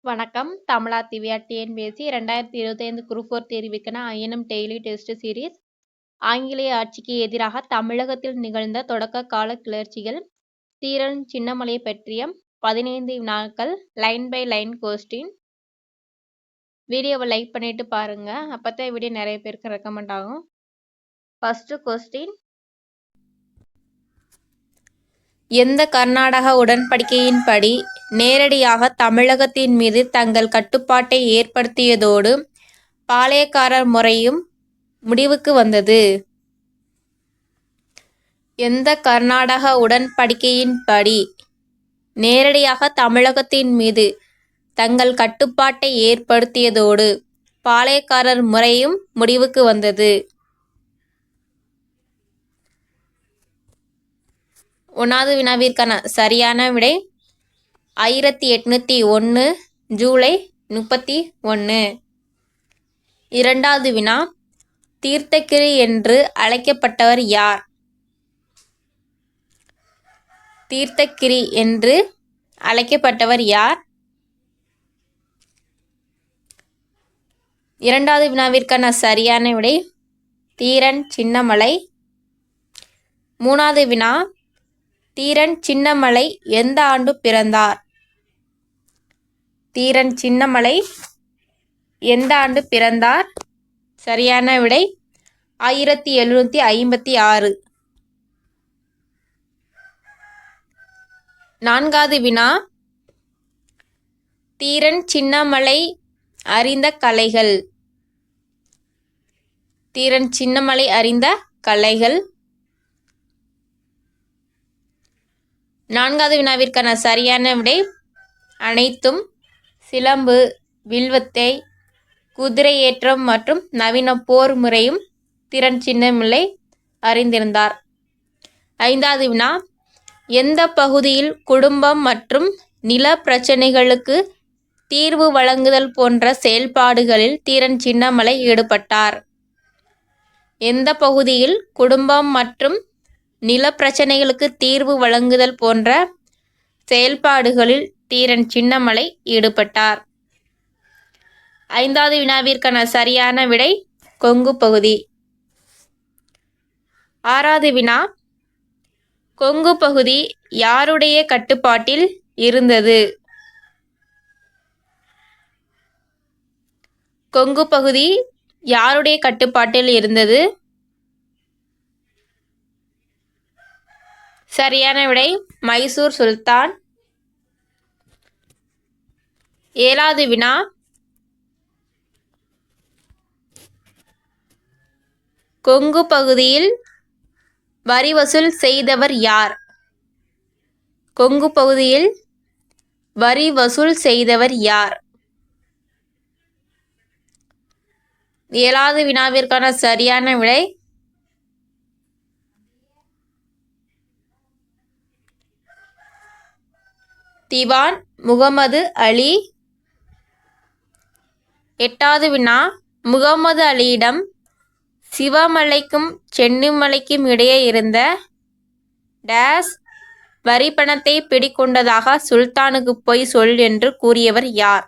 வணக்கம். தமிழா Divya TNPSC 2025 group 4 தேர்வுக்கான INM daily test series. ஆங்கிலேய ஆட்சிக்கு எதிராக தமிழகத்தில் நிகழ்ந்த தொடக்க கால கிளர்ச்சிகள், தீரன் சின்னமலையை பற்றிய 15 வினாக்கள், லைன் பை லைன் கொஸ்டின். வீடியோவை லைக் பண்ணிட்டு பாருங்க, அப்பதான் வீடியோ நிறைய பேருக்கு ரெக்கமெண்ட் ஆகும். ஃபர்ஸ்ட் கொஸ்டின், எந்த கர்நாடக உடன்படிக்கையின்படி நேரடியாக தமிழகத்தின் மீது தங்கள் கட்டுப்பாட்டை ஏற்படுத்தியதோடு பாளையக்காரர் முறையும் முடிவுக்கு வந்தது? எந்த கர்நாடக உடன்படிக்கையின்படி நேரடியாக தமிழகத்தின் மீது தங்கள் கட்டுப்பாட்டை ஏற்படுத்தியதோடு பாளையக்காரர் முறையும் முடிவுக்கு வந்தது? 1வது வினாவிற்கான சரியான விடை 1801 ஜூலை 31. 2வது வினா, தீர்த்தகிரி என்று அழைக்கப்பட்டவர் யார்? தீர்த்தகிரி என்று அழைக்கப்பட்டவர் யார்? 2வது வினாவிற்கான சரியான விடை தீரன் சின்னமலை. 3வது வினா, தீரன் சின்னமலை எந்த ஆண்டு பிறந்தார்? தீரன் சின்னமலை எந்த ஆண்டு பிறந்தார்? சரியான விடை 1756. 4வது வினா, தீரன் சின்னமலை அறிந்த கலைகள். தீரன் சின்னமலை அறிந்த கலைகள். 4வது வினாவிற்கான சரியான விடை அனைத்தும். சிலம்பு, வில்வத்தை, குதிரை ஏற்றம் மற்றும் நவீன போர் முறையும் தீரன் சின்னமலை அறிந்திருந்தார். 5வது வினா, எந்த பகுதியில் குடும்பம் மற்றும் நில பிரச்சனைகளுக்கு தீர்வு வழங்குதல் போன்ற செயல்பாடுகளில் தீரன் சின்னமலை ஈடுபட்டார்? எந்த பகுதியில் குடும்பம் மற்றும் நில பிரச்சனைகளுக்கு தீர்வு வழங்குதல் போன்ற செயல்பாடுகளில் தீரன் சின்னமலை ஈடுபட்டார்? 5வது வினாவிற்கான சரியான விடை கொங்கு பகுதி. 6வது வினா, கொங்கு பகுதி யாருடைய கட்டுப்பாட்டில் இருந்தது? கொங்கு பகுதி யாருடைய கட்டுப்பாட்டில் இருந்தது? சரியான விடை மைசூர் சுல்தான். 7வது வினா, கொங்கு பகுதியில் வரி வசூல் செய்தவர் யார்? கொங்கு பகுதியில் வரி வசூல் செய்தவர் யார்? 7வது வினாவிற்கான சரியான விடை திவான் முகமது அலி. 8வது வினா, முகமது அலியிடம் சிவமலைக்கும் சென்னிமலைக்கும் இடையே இருந்த டேஸ் வரி பணத்தை பிடிக்கொண்டதாக சுல்தானுக்கு போய் சொல் என்று கூறியவர் யார்?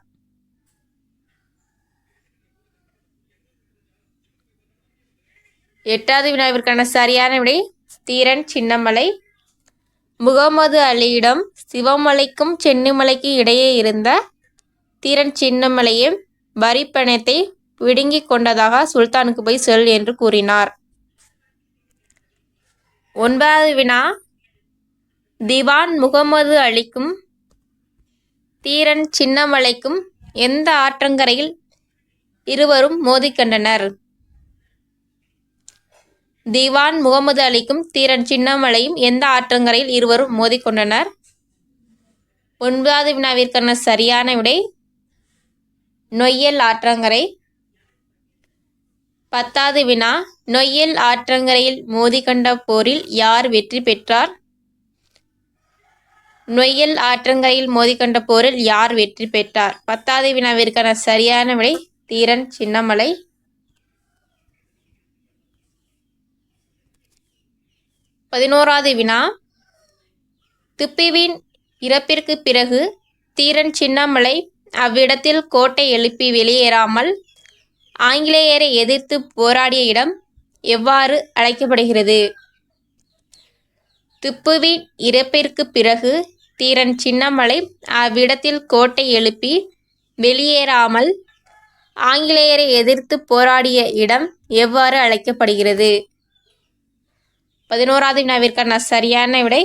8வது வினாவிற்கான சரியான விடை தீரன் சின்னமலை. முகமது அலியிடம் சிவமலைக்கும் சென்னிமலைக்கு இடையே இருந்த தீரன் சின்னமலையும் வரி பணத்தை பிடுங்கிக் கொண்டதாக சுல்தானுக்கு போய் சொல் என்று கூறினார். 9வது வினா, திவான் முகமது அலிக்கும் தீரன் சின்னமலைக்கும் எந்த ஆற்றங்கரையில் இருவரும் மோதிக்கொண்டனர்? திவான் முகமது அலிக்கும் தீரன் சின்னமலையும் எந்த ஆற்றங்கரையில் இருவரும் மோதிக்கொண்டனர்? 9வது வினாவிற்கான சரியான விடை நொய்யல் ஆற்றங்கரை. 10வது வினா, நொய்யல் ஆற்றங்கரையில் மோதிக்கொண்ட போரில் யார் வெற்றி பெற்றார்? நொய்யல் ஆற்றங்கரையில் மோதிக்கொண்ட போரில் யார் வெற்றி பெற்றார்? 10வது வினாவிற்கான சரியான விடை தீரன் சின்னமலை. 11வது வினா, திப்புவின் இறப்பிற்கு பிறகு தீரன் சின்னமலை அவ்விடத்தில் கோட்டை எழுப்பி வெளியேறாமல் ஆங்கிலேயரை எதிர்த்து போராடிய இடம் எவ்வாறு அழைக்கப்படுகிறது? திப்புவின் இறப்பிற்கு பிறகு தீரன் சின்னமலை அவ்விடத்தில் கோட்டை எழுப்பி வெளியேறாமல் ஆங்கிலேயரை எதிர்த்து போராடிய இடம் எவ்வாறு அழைக்கப்படுகிறது? 11வது வினாவிற்கான சரியான விடை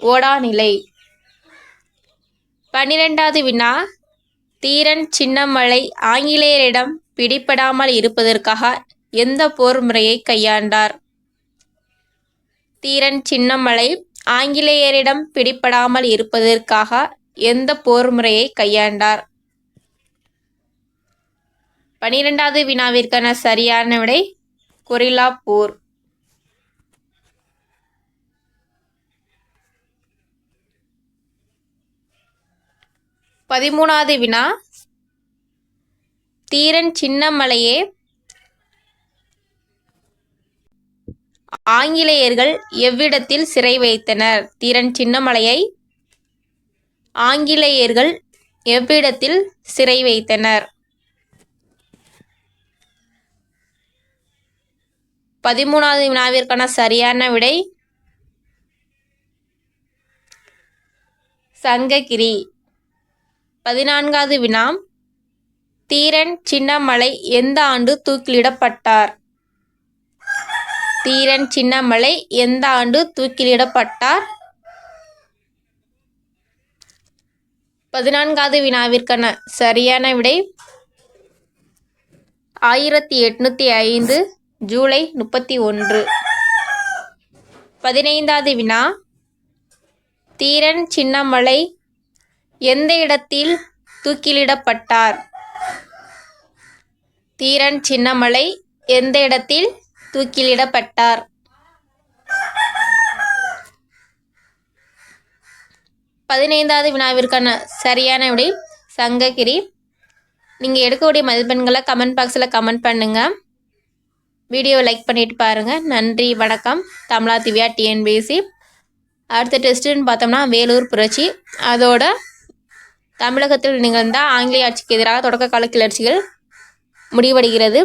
ஓடாநிலை. 12வது வினா, தீரன் சின்னமலை ஆங்கிலேயரிடம் பிடிபடாமல் இருப்பதற்காக எந்த போர் முறையை கையாண்டார்? தீரன் சின்னமலை ஆங்கிலேயரிடம் பிடிபடாமல் இருப்பதற்காக எந்த போர் முறையை கையாண்டார்? 12வது வினாவிற்கான சரியான விடை கொரில்லா போர். 13வது வினா, தீரன் சின்னமலையை ஆங்கிலேயர்கள் எவ்விடத்தில் சிறை வைத்தனர்? தீரன் சின்னமலையை ஆங்கிலேயர்கள் எவ்விடத்தில் சிறை வைத்தனர்? 13வது வினாவிற்கான சரியான விடை சங்ககிரி. 14வது வினா, தீரன் சின்னமலை எந்த ஆண்டு தூக்கிலிடப்பட்டார்? தீரன் சின்னமலை எந்த ஆண்டு தூக்கிலிடப்பட்டார்? 14வது வினாவிற்கான சரியான விடை 1805 ஜூலை 31. 15வது வினா, தீரன் சின்னமலை எந்த இடத்தில் தூக்கிலிடப்பட்டார்? தீரன் சின்னமலை எந்த இடத்தில் தூக்கிலிடப்பட்டார்? 15வது வினாவிற்கான சரியான விடை சங்ககிரி. நீங்கள் எடுக்கக்கூடிய மதிப்பெண்களை கமெண்ட் பாக்ஸில் கமெண்ட் பண்ணுங்கள். வீடியோவை லைக் பண்ணிட்டு பாருங்கள். நன்றி, வணக்கம். தமிழா திவ்யா டிஎன்பிஎஸ்சி. அடுத்த டெஸ்ட்டுன்னு பார்த்தோம்னா வேலூர் புரட்சி. அதோட தமிழகத்தில் நிகழ்ந்த ஆங்கிலேய ஆட்சிக்கு எதிராக தொடக்க கால கிளர்ச்சிகள் முடிவடைகிறது.